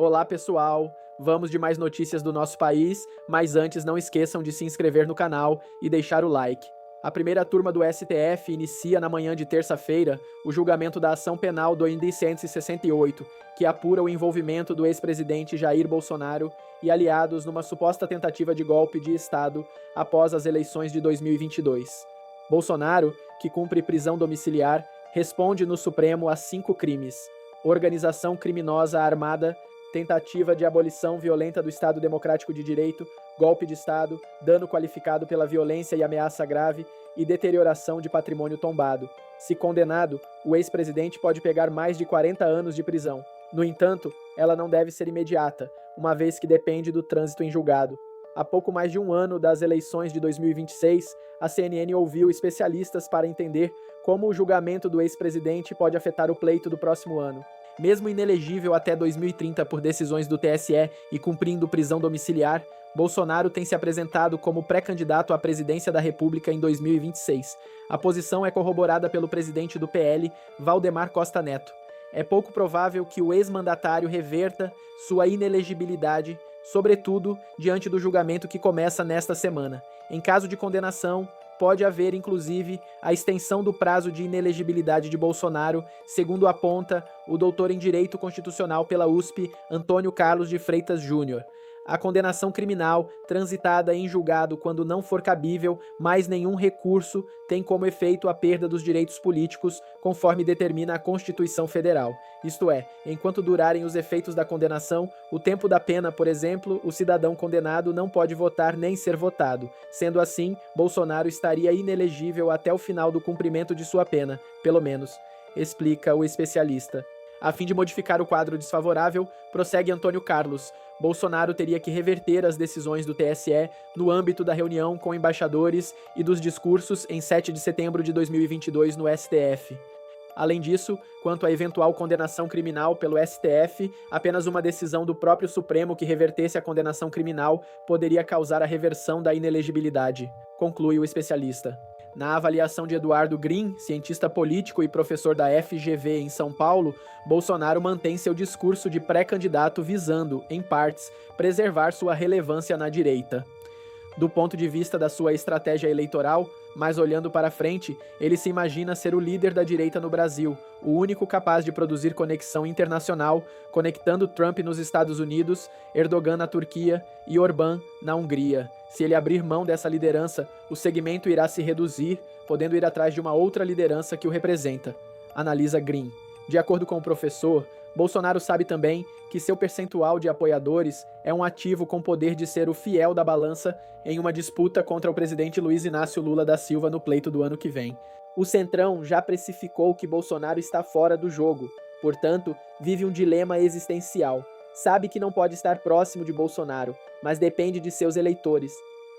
Olá, pessoal! Vamos de mais notícias do nosso país, mas antes não esqueçam de se inscrever no canal e deixar o like. A primeira turma do STF inicia na manhã de terça-feira o julgamento da ação penal do Indecentes 68, que apura o envolvimento do ex-presidente Jair Bolsonaro e aliados numa suposta tentativa de golpe de Estado após as eleições de 2022. Bolsonaro, que cumpre prisão domiciliar, responde no Supremo a 5 crimes: organização criminosa armada, tentativa de abolição violenta do Estado Democrático de Direito, golpe de Estado, dano qualificado pela violência e ameaça grave e deterioração de patrimônio tombado. Se condenado, o ex-presidente pode pegar mais de 40 anos de prisão. No entanto, ela não deve ser imediata, uma vez que depende do trânsito em julgado. Há pouco mais de um ano das eleições de 2026, a CNN ouviu especialistas para entender como o julgamento do ex-presidente pode afetar o pleito do próximo ano. Mesmo inelegível até 2030 por decisões do TSE e cumprindo prisão domiciliar, Bolsonaro tem se apresentado como pré-candidato à presidência da República em 2026. A posição é corroborada pelo presidente do PL, Valdemar Costa Neto. É pouco provável que o ex-mandatário reverta sua inelegibilidade, sobretudo diante do julgamento que começa nesta semana. Em caso de condenação, pode haver, inclusive, a extensão do prazo de inelegibilidade de Bolsonaro, segundo aponta o doutor em Direito Constitucional pela USP, Antônio Carlos de Freitas Júnior. A condenação criminal, transitada em julgado quando não for cabível, mais nenhum recurso tem como efeito a perda dos direitos políticos, conforme determina a Constituição Federal. Isto é, enquanto durarem os efeitos da condenação, o tempo da pena, por exemplo, o cidadão condenado não pode votar nem ser votado. Sendo assim, Bolsonaro estaria inelegível até o final do cumprimento de sua pena, pelo menos, explica o especialista. A fim de modificar o quadro desfavorável, prossegue Antônio Carlos, Bolsonaro teria que reverter as decisões do TSE no âmbito da reunião com embaixadores e dos discursos em 7 de setembro de 2022 no STF. Além disso, quanto à eventual condenação criminal pelo STF, apenas uma decisão do próprio Supremo que revertesse a condenação criminal poderia causar a reversão da inelegibilidade, conclui o especialista. Na avaliação de Eduardo Green, cientista político e professor da FGV em São Paulo, Bolsonaro mantém seu discurso de pré-candidato visando, em partes, preservar sua relevância na direita. Do ponto de vista da sua estratégia eleitoral, mas olhando para frente, ele se imagina ser o líder da direita no Brasil, o único capaz de produzir conexão internacional, conectando Trump nos Estados Unidos, Erdogan na Turquia e Orbán na Hungria. Se ele abrir mão dessa liderança, o segmento irá se reduzir, podendo ir atrás de uma outra liderança que o representa, analisa Green. De acordo com o professor, Bolsonaro sabe também que seu percentual de apoiadores é um ativo com poder de ser o fiel da balança em uma disputa contra o presidente Luiz Inácio Lula da Silva no pleito do ano que vem. O Centrão já precificou que Bolsonaro está fora do jogo, portanto, vive um dilema existencial. Sabe que não pode estar próximo de Bolsonaro, mas depende de seus eleitores.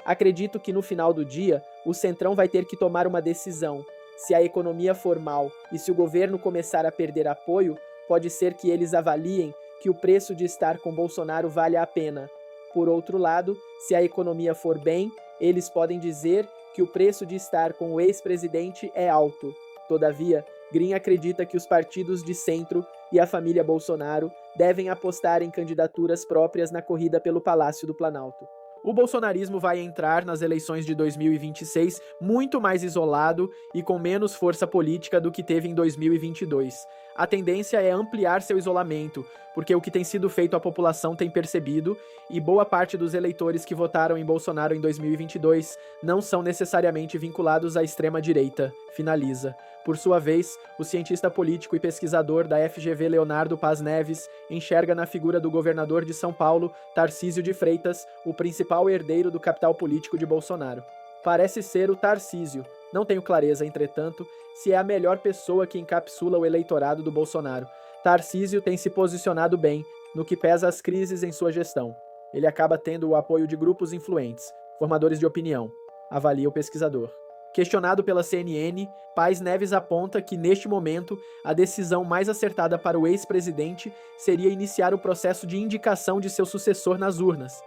Acredito que no final do dia, o Centrão vai ter que tomar uma decisão. Se a economia for mal e se o governo começar a perder apoio, pode ser que eles avaliem que o preço de estar com Bolsonaro vale a pena. Por outro lado, se a economia for bem, eles podem dizer que o preço de estar com o ex-presidente é alto. Todavia, Green acredita que os partidos de centro e a família Bolsonaro devem apostar em candidaturas próprias na corrida pelo Palácio do Planalto. O bolsonarismo vai entrar nas eleições de 2026 muito mais isolado e com menos força política do que teve em 2022. A tendência é ampliar seu isolamento, porque o que tem sido feito a população tem percebido e boa parte dos eleitores que votaram em Bolsonaro em 2022 não são necessariamente vinculados à extrema-direita, finaliza. Por sua vez, o cientista político e pesquisador da FGV Leonardo Paz Neves enxerga na figura do governador de São Paulo, Tarcísio de Freitas, o principal herdeiro do capital político de Bolsonaro. Parece ser o Tarcísio. Não tenho clareza, entretanto, se é a melhor pessoa que encapsula o eleitorado do Bolsonaro. Tarcísio tem se posicionado bem, no que pesa as crises em sua gestão. Ele acaba tendo o apoio de grupos influentes, formadores de opinião, avalia o pesquisador. Questionado pela CNN, Paz Neves aponta que, neste momento, a decisão mais acertada para o ex-presidente seria iniciar o processo de indicação de seu sucessor nas urnas.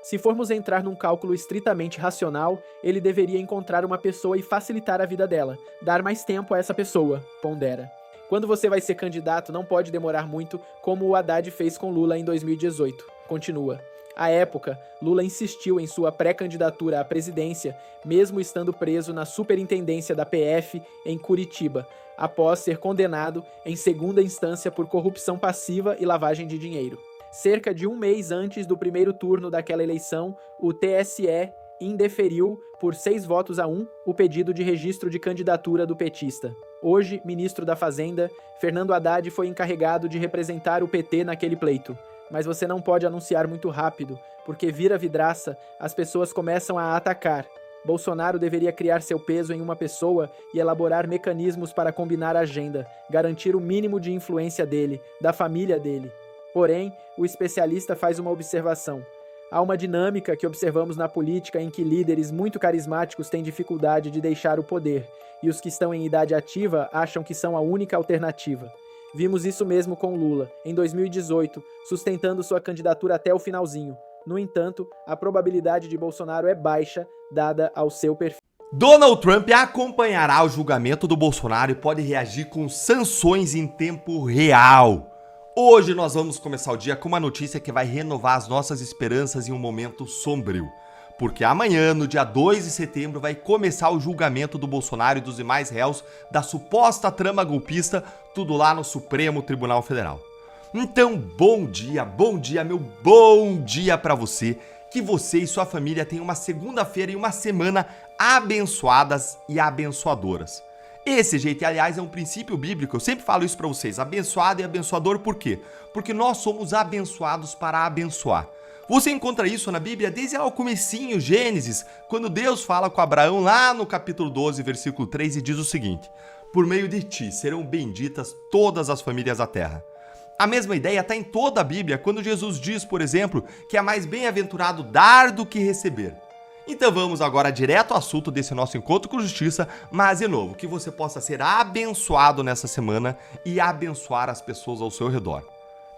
Se formos entrar num cálculo estritamente racional, ele deveria encontrar uma pessoa e facilitar a vida dela, dar mais tempo a essa pessoa, pondera. Quando você vai ser candidato, não pode demorar muito, como o Haddad fez com Lula em 2018. Continua. À época, Lula insistiu em sua pré-candidatura à presidência, mesmo estando preso na superintendência da PF em Curitiba, após ser condenado em segunda instância por corrupção passiva e lavagem de dinheiro. Cerca de um mês antes do primeiro turno daquela eleição, o TSE indeferiu, por 6 votos a 1, o pedido de registro de candidatura do petista. Hoje, ministro da Fazenda, Fernando Haddad foi encarregado de representar o PT naquele pleito. Mas você não pode anunciar muito rápido, porque vira vidraça, as pessoas começam a atacar. Bolsonaro deveria criar seu peso em uma pessoa e elaborar mecanismos para combinar a agenda, garantir o mínimo de influência dele, da família dele. Porém, o especialista faz uma observação. Há uma dinâmica que observamos na política em que líderes muito carismáticos têm dificuldade de deixar o poder, e os que estão em idade ativa acham que são a única alternativa. Vimos isso mesmo com Lula, em 2018, sustentando sua candidatura até o finalzinho. No entanto, a probabilidade de Bolsonaro é baixa, dada ao seu perfil. Donald Trump acompanhará o julgamento do Bolsonaro e pode reagir com sanções em tempo real. Hoje nós vamos começar o dia com uma notícia que vai renovar as nossas esperanças em um momento sombrio. Porque amanhã, no dia 2 de setembro, vai começar o julgamento do Bolsonaro e dos demais réus da suposta trama golpista, tudo lá no Supremo Tribunal Federal. Então, bom dia, meu bom dia pra você, que você e sua família tenham uma segunda-feira e uma semana abençoadas e abençoadoras. Esse jeito, aliás, é um princípio bíblico, eu sempre falo isso pra vocês, abençoado e abençoador por quê? Porque nós somos abençoados para abençoar. Você encontra isso na Bíblia desde o comecinho, Gênesis, quando Deus fala com Abraão lá no capítulo 12, versículo 3 e diz o seguinte: por meio de ti serão benditas todas as famílias da terra. A mesma ideia está em toda a Bíblia, quando Jesus diz, por exemplo, que é mais bem-aventurado dar do que receber. Então vamos agora direto ao assunto desse nosso encontro com justiça, mas de novo, que você possa ser abençoado nessa semana e abençoar as pessoas ao seu redor.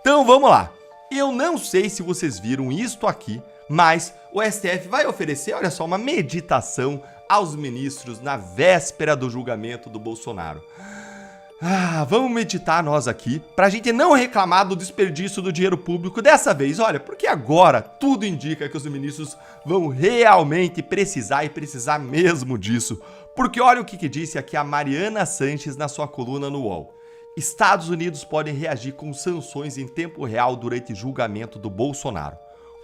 Então vamos lá! Eu não sei se vocês viram isto aqui, mas o STF vai oferecer, olha só, uma meditação aos ministros na véspera do julgamento do Bolsonaro. Vamos meditar nós aqui, pra gente não reclamar do desperdício do dinheiro público dessa vez, olha, porque agora tudo indica que os ministros vão realmente precisar e precisar mesmo disso. Porque olha o que disse aqui a Mariana Sanches na sua coluna no UOL. Estados Unidos podem reagir com sanções em tempo real durante julgamento do Bolsonaro.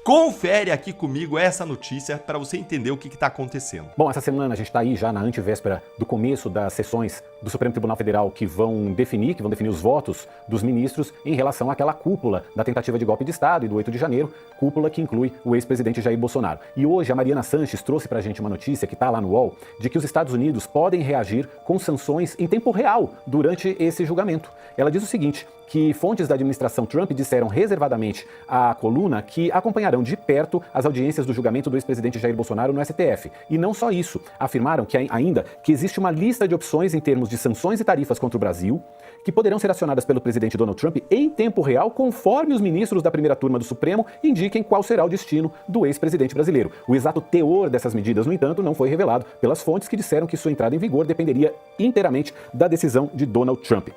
Confere aqui comigo essa notícia para você entender o que está acontecendo. Bom, essa semana a gente está aí já na antevéspera do começo das sessões do Supremo Tribunal Federal que vão definir os votos dos ministros em relação àquela cúpula da tentativa de golpe de Estado e do 8 de janeiro, cúpula que inclui o ex-presidente Jair Bolsonaro. E hoje a Mariana Sanches trouxe para a gente uma notícia que está lá no UOL, de que os Estados Unidos podem reagir com sanções em tempo real durante esse julgamento. Ela diz o seguinte, que fontes da administração Trump disseram reservadamente à coluna que acompanharão de perto as audiências do julgamento do ex-presidente Jair Bolsonaro no STF. E não só isso, afirmaram que ainda que existe uma lista de opções em termos de sanções e tarifas contra o Brasil, que poderão ser acionadas pelo presidente Donald Trump em tempo real, conforme os ministros da primeira turma do Supremo indiquem qual será o destino do ex-presidente brasileiro. O exato teor dessas medidas, no entanto, não foi revelado pelas fontes que disseram que sua entrada em vigor dependeria inteiramente da decisão de Donald Trump.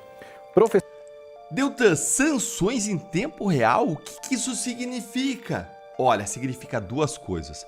Deltan, sanções em tempo real? O que isso significa? Olha, significa duas coisas.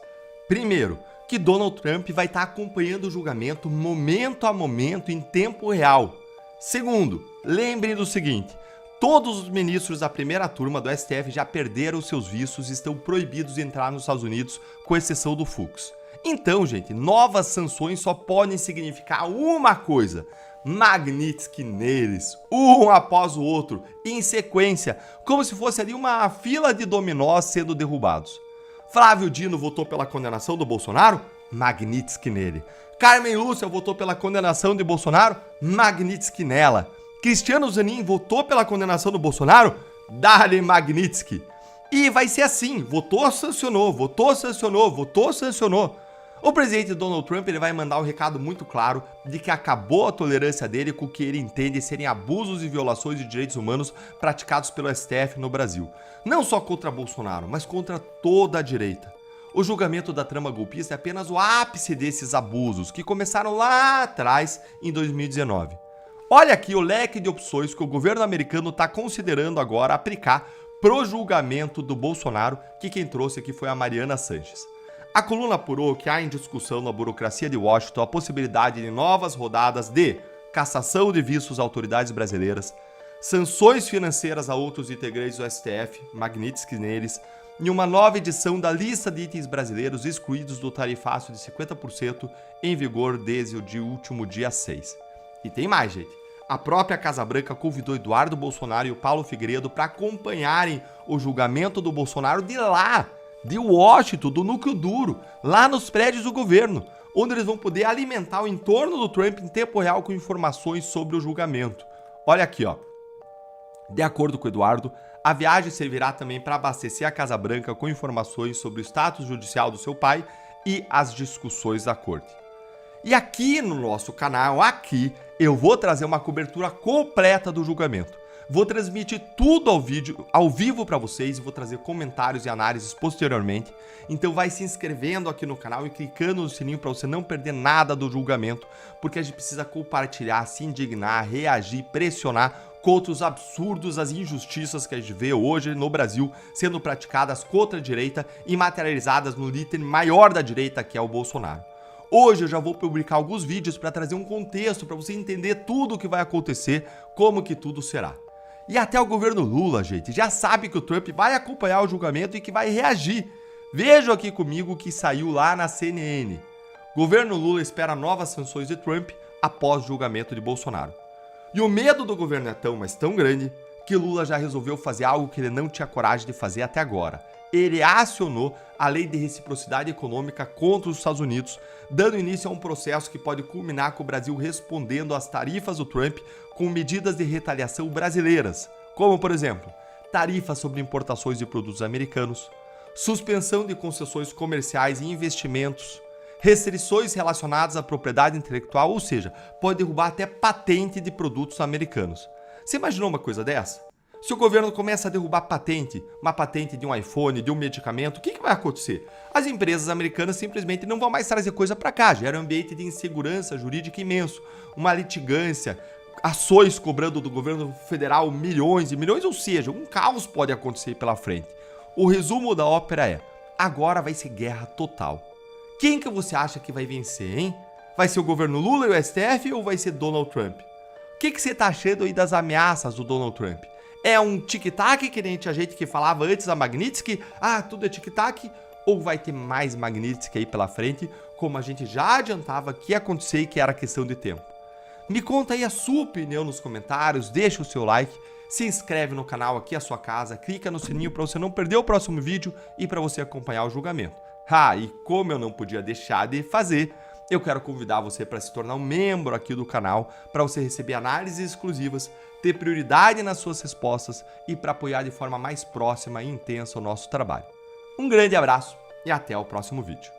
Primeiro, que Donald Trump vai estar acompanhando o julgamento momento a momento em tempo real. Segundo, lembrem do seguinte, todos os ministros da primeira turma do STF já perderam seus vistos e estão proibidos de entrar nos Estados Unidos, com exceção do Fux. Então, gente, novas sanções só podem significar uma coisa: Magnitsky neles, um após o outro, em sequência, como se fosse ali uma fila de dominós sendo derrubados. Flávio Dino votou pela condenação do Bolsonaro? Magnitsky nele. Carmen Lúcia votou pela condenação de Bolsonaro? Magnitsky nela. Cristiano Zanin votou pela condenação do Bolsonaro? Dale Magnitsky. E vai ser assim, votou, sancionou, votou, sancionou, votou, sancionou. O presidente Donald Trump ele vai mandar um recado muito claro de que acabou a tolerância dele com o que ele entende serem abusos e violações de direitos humanos praticados pelo STF no Brasil. Não só contra Bolsonaro, mas contra toda a direita. O julgamento da trama golpista é apenas o ápice desses abusos, que começaram lá atrás, em 2019. Olha aqui o leque de opções que o governo americano está considerando agora aplicar pro julgamento do Bolsonaro, que quem trouxe aqui foi a Mariana Sanches. A coluna apurou que há em discussão na burocracia de Washington a possibilidade de novas rodadas de cassação de vistos a autoridades brasileiras, sanções financeiras a outros integrantes do STF, Magnitsky neles, e uma nova edição da lista de itens brasileiros excluídos do tarifaço de 50% em vigor desde o último dia 6. E tem mais, gente. A própria Casa Branca convidou Eduardo Bolsonaro e o Paulo Figueiredo para acompanharem o julgamento do Bolsonaro de lá, de Washington, do núcleo duro, lá nos prédios do governo, onde eles vão poder alimentar o entorno do Trump em tempo real com informações sobre o julgamento. Olha aqui, ó. De acordo com o Eduardo, a viagem servirá também para abastecer a Casa Branca com informações sobre o status judicial do seu pai e as discussões da corte. E aqui no nosso canal, eu vou trazer uma cobertura completa do julgamento. Vou transmitir tudo ao vivo para vocês e vou trazer comentários e análises posteriormente. Então vai se inscrevendo aqui no canal e clicando no sininho para você não perder nada do julgamento, porque a gente precisa compartilhar, se indignar, reagir, pressionar contra os absurdos, as injustiças que a gente vê hoje no Brasil sendo praticadas contra a direita e materializadas no líder maior da direita, que é o Bolsonaro. Hoje eu já vou publicar alguns vídeos para trazer um contexto para você entender tudo o que vai acontecer, como que tudo será. E até o governo Lula, gente, já sabe que o Trump vai acompanhar o julgamento e que vai reagir. Vejam aqui comigo o que saiu lá na CNN. Governo Lula espera novas sanções de Trump após o julgamento de Bolsonaro. E o medo do governo é tão, mas tão grande, que Lula já resolveu fazer algo que ele não tinha coragem de fazer até agora. Ele acionou a lei de reciprocidade econômica contra os Estados Unidos, dando início a um processo que pode culminar com o Brasil respondendo às tarifas do Trump com medidas de retaliação brasileiras, como, por exemplo, tarifas sobre importações de produtos americanos, suspensão de concessões comerciais e investimentos, restrições relacionadas à propriedade intelectual, ou seja, pode derrubar até patente de produtos americanos. Você imaginou uma coisa dessa? Se o governo começa a derrubar patente, uma patente de um iPhone, de um medicamento, o que vai acontecer? As empresas americanas simplesmente não vão mais trazer coisa para cá, gera um ambiente de insegurança jurídica imenso, uma litigância, ações cobrando do governo federal milhões e milhões, ou seja, um caos pode acontecer pela frente. O resumo da ópera é, agora vai ser guerra total. Quem que você acha que vai vencer, hein? Vai ser o governo Lula e o STF ou vai ser Donald Trump? O que você tá achando aí das ameaças do Donald Trump? É um tic-tac, que nem tinha gente que falava antes da Magnitsky? Ah, tudo é tic-tac? Ou vai ter mais Magnitsky aí pela frente, como a gente já adiantava que ia acontecer e que era questão de tempo? Me conta aí a sua opinião nos comentários, deixa o seu like, se inscreve no canal aqui à sua casa, clica no sininho para você não perder o próximo vídeo e para você acompanhar o julgamento. Ah, e como eu não podia deixar de fazer, eu quero convidar você para se tornar um membro aqui do canal, para você receber análises exclusivas, ter prioridade nas suas respostas e para apoiar de forma mais próxima e intensa o nosso trabalho. Um grande abraço e até o próximo vídeo.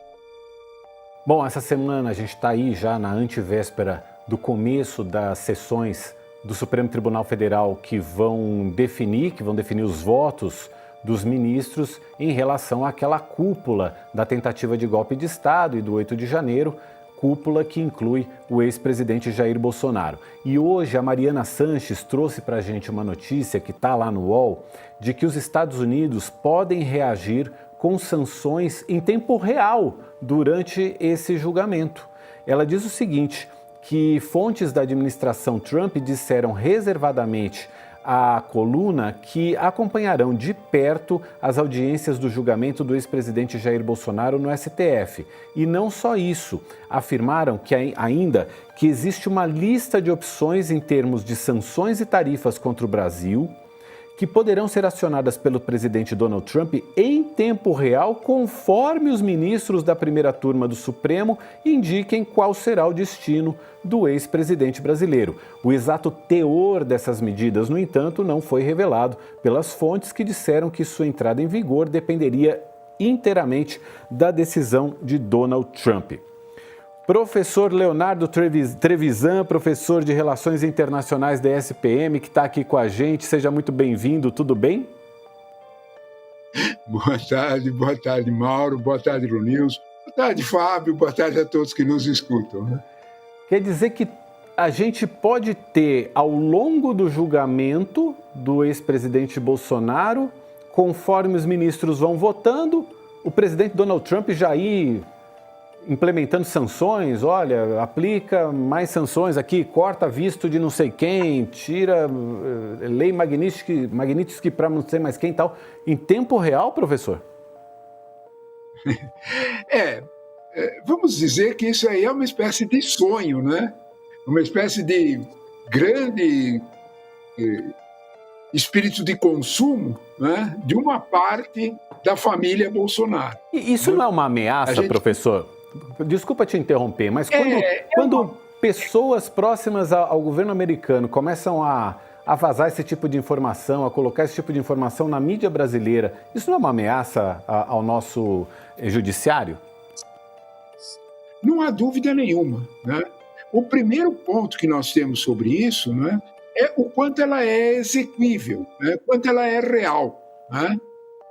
Bom, essa semana a gente está aí já na antevéspera do começo das sessões do Supremo Tribunal Federal que vão definir os votos dos ministros em relação àquela cúpula da tentativa de golpe de Estado e do 8 de janeiro, cúpula que inclui o ex-presidente Jair Bolsonaro. E hoje a Mariana Sanches trouxe para a gente uma notícia que está lá no UOL, de que os Estados Unidos podem reagir com sanções em tempo real durante esse julgamento. Ela diz o seguinte, que fontes da administração Trump disseram reservadamente à coluna que acompanharão de perto as audiências do julgamento do ex-presidente Jair Bolsonaro no STF. E não só isso, afirmaram que ainda que existe uma lista de opções em termos de sanções e tarifas contra o Brasil, que poderão ser acionadas pelo presidente Donald Trump em tempo real, conforme os ministros da primeira turma do Supremo indiquem qual será o destino do ex-presidente brasileiro. O exato teor dessas medidas, no entanto, não foi revelado pelas fontes que disseram que sua entrada em vigor dependeria inteiramente da decisão de Donald Trump. Professor Leonardo Trevisan, professor de Relações Internacionais da SPM, que está aqui com a gente. Seja muito bem-vindo, tudo bem? Boa tarde, Mauro, boa tarde, Ronilson, boa tarde, Fábio, boa tarde a todos que nos escutam. Né? Quer dizer que a gente pode ter, ao longo do julgamento do ex-presidente Bolsonaro, conforme os ministros vão votando, o presidente Donald Trump já ir implementando sanções, olha, aplica mais sanções aqui, corta visto de não sei quem, tira lei Magnitsky para não sei mais quem e tal, em tempo real, professor? Vamos dizer que isso aí é uma espécie de sonho, né? Uma espécie de grande espírito de consumo, né? De uma parte da família Bolsonaro. E isso não é uma ameaça, professor? Desculpa te interromper, mas quando pessoas próximas ao governo americano começam a vazar esse tipo de informação, a colocar esse tipo de informação na mídia brasileira, isso não é uma ameaça ao nosso judiciário? Não há dúvida nenhuma, né? O primeiro ponto que nós temos sobre isso, né, é o quanto ela é exequível, né, quanto ela é real, né?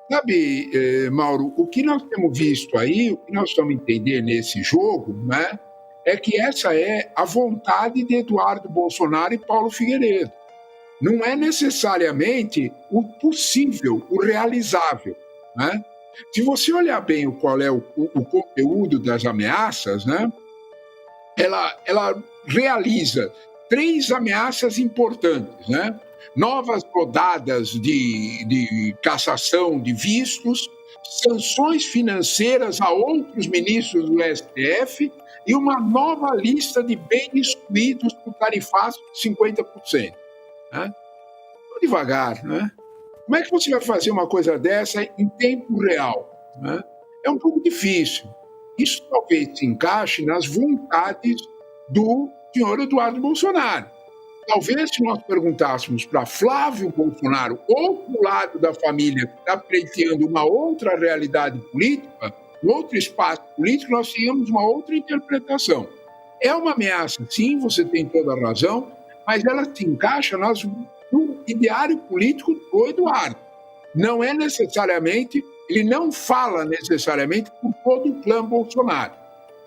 Sabe, Mauro, o que nós temos visto aí, o que nós estamos entendendo nesse jogo, né, é que essa é a vontade de Eduardo Bolsonaro e Paulo Figueiredo. Não é necessariamente o possível, o realizável, né? Se você olhar bem qual é o conteúdo das ameaças, né, ela realiza 3 ameaças importantes, né? Novas rodadas de cassação de vistos, sanções financeiras a outros ministros do STF e uma nova lista de bens excluídos por tarifaço de 50%. Né? Devagar, né? Como é que você vai fazer uma coisa dessa em tempo real? Né? É um pouco difícil. Isso talvez se encaixe nas vontades do senhor Eduardo Bolsonaro. Talvez se nós perguntássemos para Flávio Bolsonaro, outro lado da família que está pleiteando uma outra realidade política, um outro espaço político, nós tínhamos uma outra interpretação. É uma ameaça, sim, você tem toda a razão, mas ela se encaixa no ideário político do Eduardo. Não é necessariamente, ele não fala necessariamente por todo o clã Bolsonaro.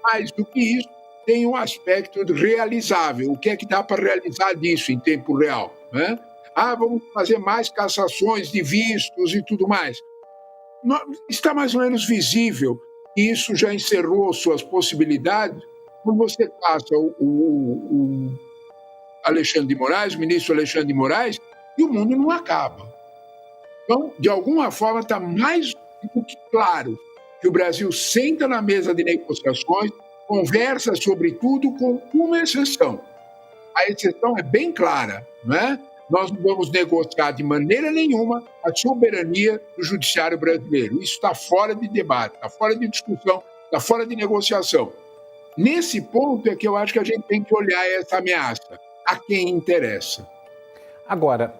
Mais do que isso, tem um aspecto realizável. O que é que dá para realizar disso em tempo real? Né? Vamos fazer mais cassações de vistos e tudo mais. Está mais ou menos visível que isso já encerrou suas possibilidades quando você passa o Alexandre de Moraes, o ministro Alexandre de Moraes, e o mundo não acaba. Então, de alguma forma, está mais do que claro que o Brasil senta na mesa de negociações, conversa sobre tudo com uma exceção. A exceção é bem clara, né? Nós não vamos negociar de maneira nenhuma a soberania do judiciário brasileiro. Isso está fora de debate, está fora de discussão, está fora de negociação. Nesse ponto é que eu acho que a gente tem que olhar essa ameaça, a quem interessa. Agora,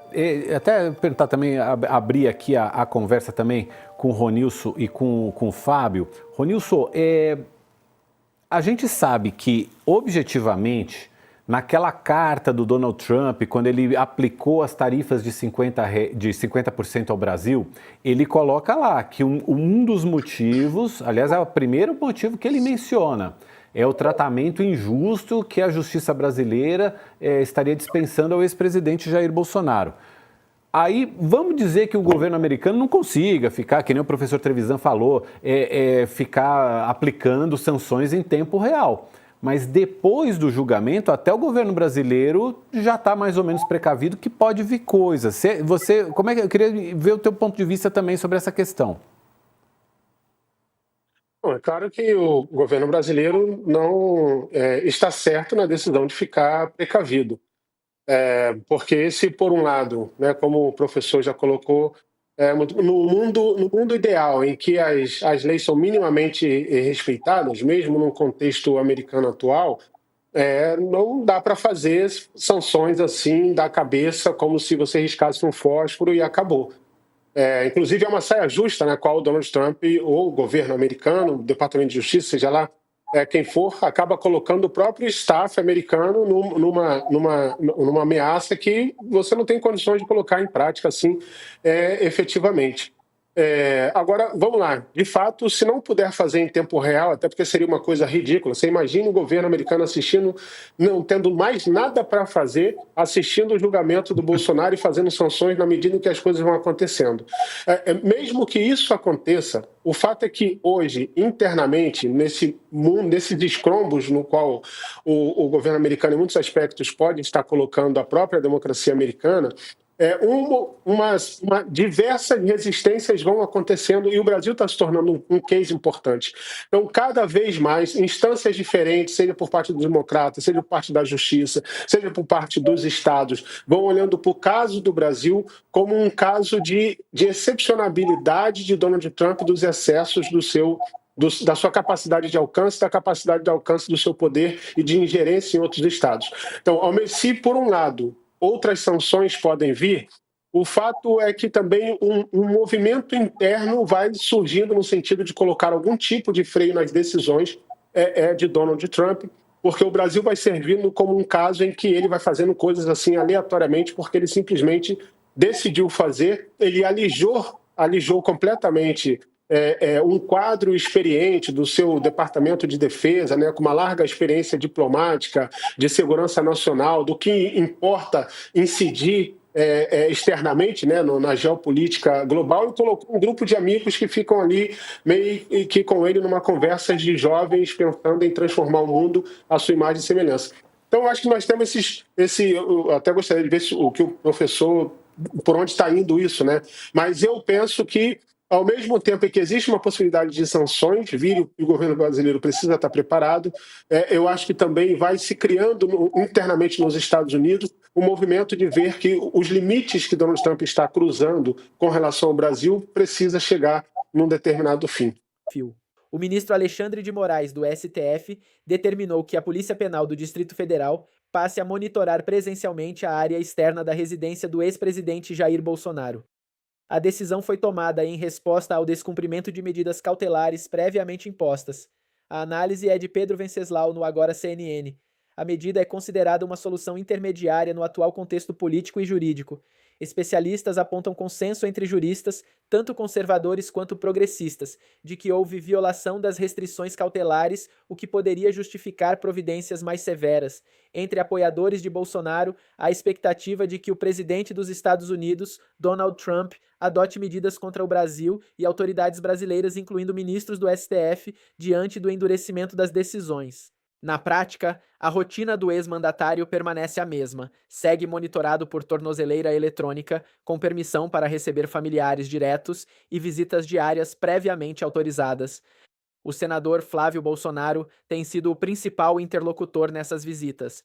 até perguntar também, abrir aqui a conversa também com o Ronilson e com o Fábio. Ronilson, a gente sabe que, objetivamente, naquela carta do Donald Trump, quando ele aplicou as tarifas de 50% ao Brasil, ele coloca lá que um dos motivos, aliás, é o primeiro motivo que ele menciona, é o tratamento injusto que a justiça brasileira estaria dispensando ao ex-presidente Jair Bolsonaro. Aí, vamos dizer que o governo americano não consiga ficar, que nem o professor Trevisan falou, ficar aplicando sanções em tempo real. Mas depois do julgamento, até o governo brasileiro já está mais ou menos precavido que pode vir coisa. Eu queria ver o teu ponto de vista também sobre essa questão. Bom, é claro que o governo brasileiro não está certo na decisão de ficar precavido. Porque se, por um lado, né, como o professor já colocou, no mundo ideal, em que as leis são minimamente respeitadas, mesmo num contexto americano atual, não dá para fazer sanções assim da cabeça, como se você riscasse um fósforo e acabou. Inclusive, é uma saia justa na qual o Donald Trump ou o governo americano, o Departamento de Justiça, seja lá quem for, acaba colocando o próprio staff americano numa ameaça que você não tem condições de colocar em prática assim efetivamente. Agora, vamos lá. De fato, se não puder fazer em tempo real, até porque seria uma coisa ridícula, você imagina o governo americano assistindo, não tendo mais nada para fazer, assistindo o julgamento do Bolsonaro e fazendo sanções na medida em que as coisas vão acontecendo. Mesmo que isso aconteça, o fato é que hoje, internamente, nesse mundo, nesses escrombos no qual o governo americano, em muitos aspectos, pode estar colocando a própria democracia americana, diversas resistências vão acontecendo e o Brasil está se tornando um case importante. Então, cada vez mais, instâncias diferentes, seja por parte dos democratas, seja por parte da justiça, seja por parte dos estados, vão olhando para o caso do Brasil como um caso de excepcionabilidade de Donald Trump dos excessos da sua capacidade de alcance, da capacidade de alcance do seu poder e de ingerência em outros estados. Então, se por um lado outras sanções podem vir, o fato é que também um movimento interno vai surgindo no sentido de colocar algum tipo de freio nas decisões de Donald Trump, porque o Brasil vai servindo como um caso em que ele vai fazendo coisas assim aleatoriamente, porque ele simplesmente decidiu fazer, ele alijou completamente um quadro experiente do seu Departamento de Defesa, né, com uma larga experiência diplomática, de segurança nacional, do que importa incidir externamente, né, na geopolítica global, e colocou um grupo de amigos que ficam ali meio que com ele numa conversa de jovens pensando em transformar o mundo à sua imagem e semelhança. Então, eu acho que nós temos eu até gostaria de ver o que o professor, por onde está indo isso, né? Mas eu penso que, ao mesmo tempo em que existe uma possibilidade de sanções, e o governo brasileiro precisa estar preparado, eu acho que também vai se criando internamente nos Estados Unidos um movimento de ver que os limites que Donald Trump está cruzando com relação ao Brasil precisa chegar num determinado fim. O ministro Alexandre de Moraes, do STF, determinou que a Polícia Penal do Distrito Federal passe a monitorar presencialmente a área externa da residência do ex-presidente Jair Bolsonaro. A decisão foi tomada em resposta ao descumprimento de medidas cautelares previamente impostas. A análise é de Pedro Venceslau, no Agora CNN. A medida é considerada uma solução intermediária no atual contexto político e jurídico. Especialistas apontam consenso entre juristas, tanto conservadores quanto progressistas, de que houve violação das restrições cautelares, o que poderia justificar providências mais severas. Entre apoiadores de Bolsonaro, há a expectativa de que o presidente dos Estados Unidos, Donald Trump, adote medidas contra o Brasil e autoridades brasileiras, incluindo ministros do STF, diante do endurecimento das decisões. Na prática, a rotina do ex-mandatário permanece a mesma. Segue monitorado por tornozeleira eletrônica, com permissão para receber familiares diretos e visitas diárias previamente autorizadas. O senador Flávio Bolsonaro tem sido o principal interlocutor nessas visitas.